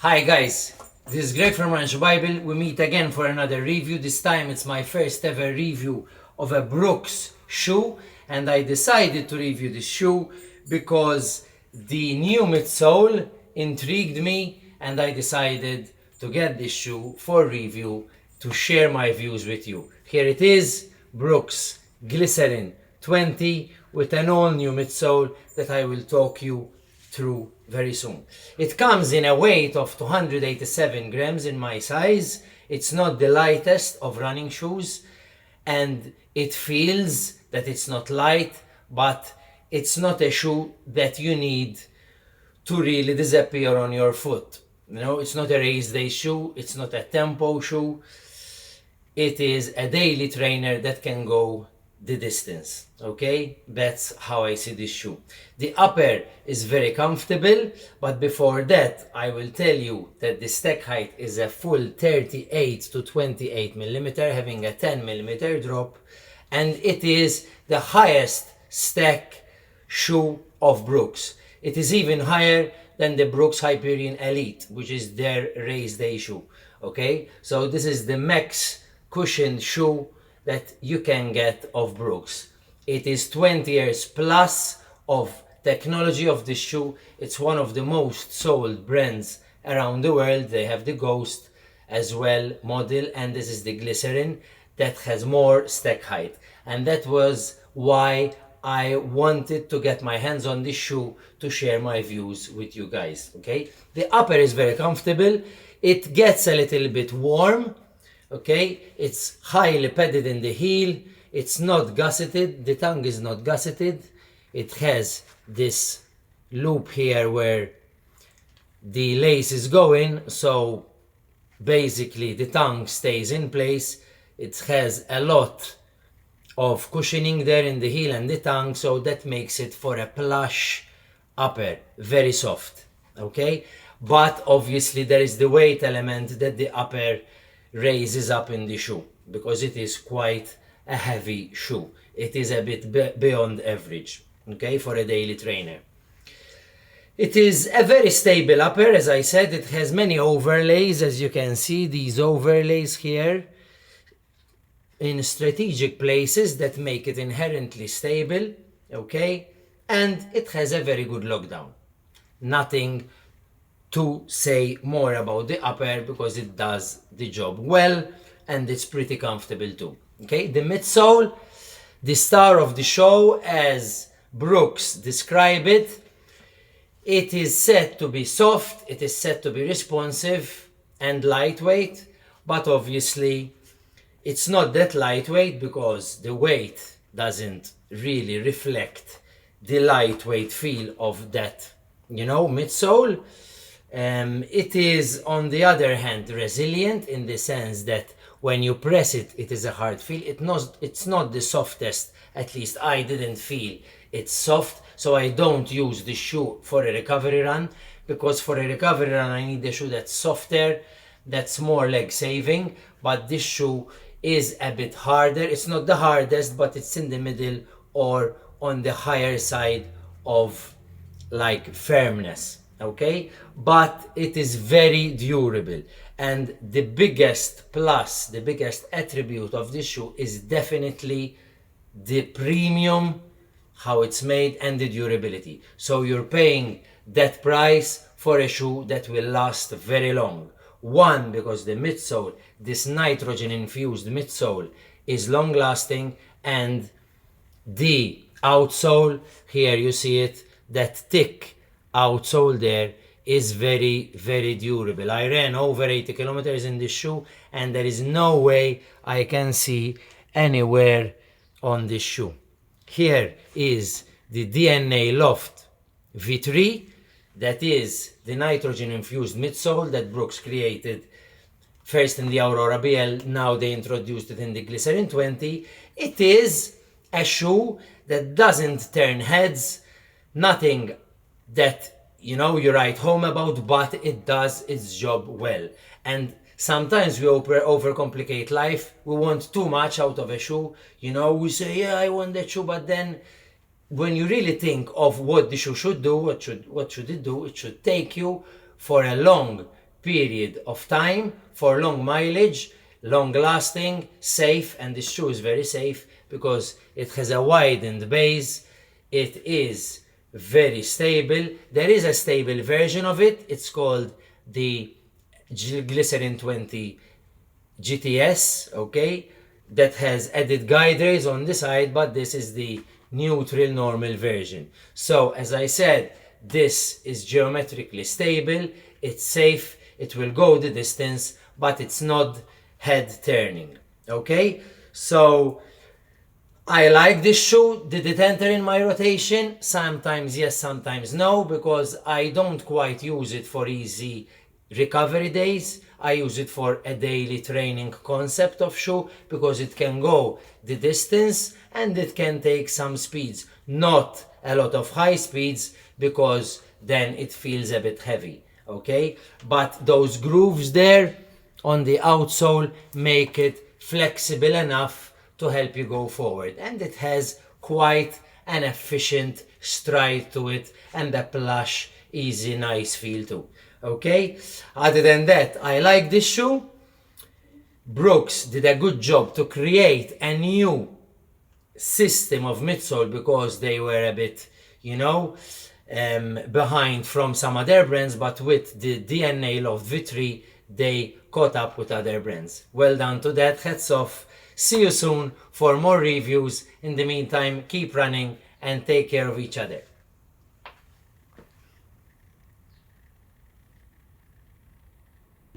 Hi guys, this is Greg from Ranch Bible. We meet again for another review. This time it's my first ever review of a Brooks shoe, and I decided to review this shoe because the new midsole intrigued me, and I decided to get this shoe for review to share my views with you. Here it is, Brooks Glycerin 20 with an all new midsole that I will talk you through very soon. It comes in a weight of 287 grams in my size. It's not the lightest of running shoes, and it feels that it's not light, but it's not a shoe that you need to really disappear on your foot. You know, it's not a race day shoe, it's not a tempo shoe. It is a daily trainer that can go the distance. Okay, that's how I see this shoe. The upper is very comfortable, but before that I will tell you that the stack height is a full 38 to 28 millimeter, having a 10 millimeter drop, and it is the highest stack shoe of Brooks. It is even higher than the Brooks Hyperion Elite, which is their race day shoe. Okay, so this is the max cushioned shoe that you can get of Brooks. It is 20 years plus of technology of this shoe. It's one of the most sold brands around the world. They have the Ghost as well model, and this is the Glycerin that has more stack height, and that was why I wanted to get my hands on this shoe to share my views with you guys. Okay, the upper is very comfortable. It gets a little bit warm. Okay, it's highly padded in the heel. It's not gusseted. The tongue is not gusseted. It has this loop here where the lace is going, so basically the tongue stays in place. It has a lot of cushioning there in the heel and the tongue, so that makes it for a plush upper, very soft. Okay, but obviously there is the weight element that the upper raises up in the shoe because it is quite a heavy shoe. It is a bit beyond average, okay, for a daily trainer. It is a very stable upper. As I said, it has many overlays, as you can see, these overlays here in strategic places that make it inherently stable, okay, and it has a very good lockdown. Nothing to say more about the upper because it does the job well and it's pretty comfortable too. Okay, the midsole, the star of the show as Brooks describe it, it is said to be soft, it is said to be responsive and lightweight, but obviously it's not that lightweight because the weight doesn't really reflect the lightweight feel of that, midsole. It is, on the other hand, resilient in the sense that when you press it, it is a hard feel. It's not the softest, at least I didn't feel it's soft, so I don't use the shoe for a recovery run, because for a recovery run I need a shoe that's softer, that's more leg saving, but this shoe is a bit harder. It's not the hardest, but it's in the middle or on the higher side of like firmness. Okay, but it is very durable, and the biggest plus, the biggest attribute of this shoe is definitely the premium, how it's made, and the durability. So you're paying that price for a shoe that will last very long. One, because the midsole, this nitrogen infused midsole, is long lasting, and the outsole, here you see it, that thick outsole there is very, very durable. I ran over 80 kilometers in this shoe, and there is no way I can see anywhere on this shoe. Here is the DNA Loft V3, that is the nitrogen infused midsole that Brooks created first in the Aurora BL, now they introduced it in the Glycerin 20. It is a shoe that doesn't turn heads, nothing that you write home about, but it does its job well. And sometimes we overcomplicate life. We want too much out of a shoe. We say, yeah, I want that shoe, but then when you really think of what the shoe should do, what should it do? It should take you for a long period of time for long mileage, long lasting, safe, and this shoe is very safe because it has a widened base. It is very stable. There is a stable version of it. It's called the Glycerin 20 GTS, okay, that has added guide rails on the side, but this is the neutral normal version. So as I said, this is geometrically stable, it's safe, it will go the distance, but it's not head turning. Okay, so I like this shoe. Did it enter in my rotation? Sometimes yes, sometimes no, because I don't quite use it for easy recovery days. I use it for a daily training concept of shoe because it can go the distance and it can take some speeds. Not a lot of high speeds because then it feels a bit heavy. Okay, but those grooves there on the outsole make it flexible enough to help you go forward, and it has quite an efficient stride to it and a plush, easy, nice feel too. Okay, other than that, I like this shoe. Brooks did a good job to create a new system of midsole because they were a bit, behind from some other brands, but with the DNA of Vitry, they caught up with other brands. Well done to that, hats off. See you soon for more reviews. In the meantime, keep running and take care of each other.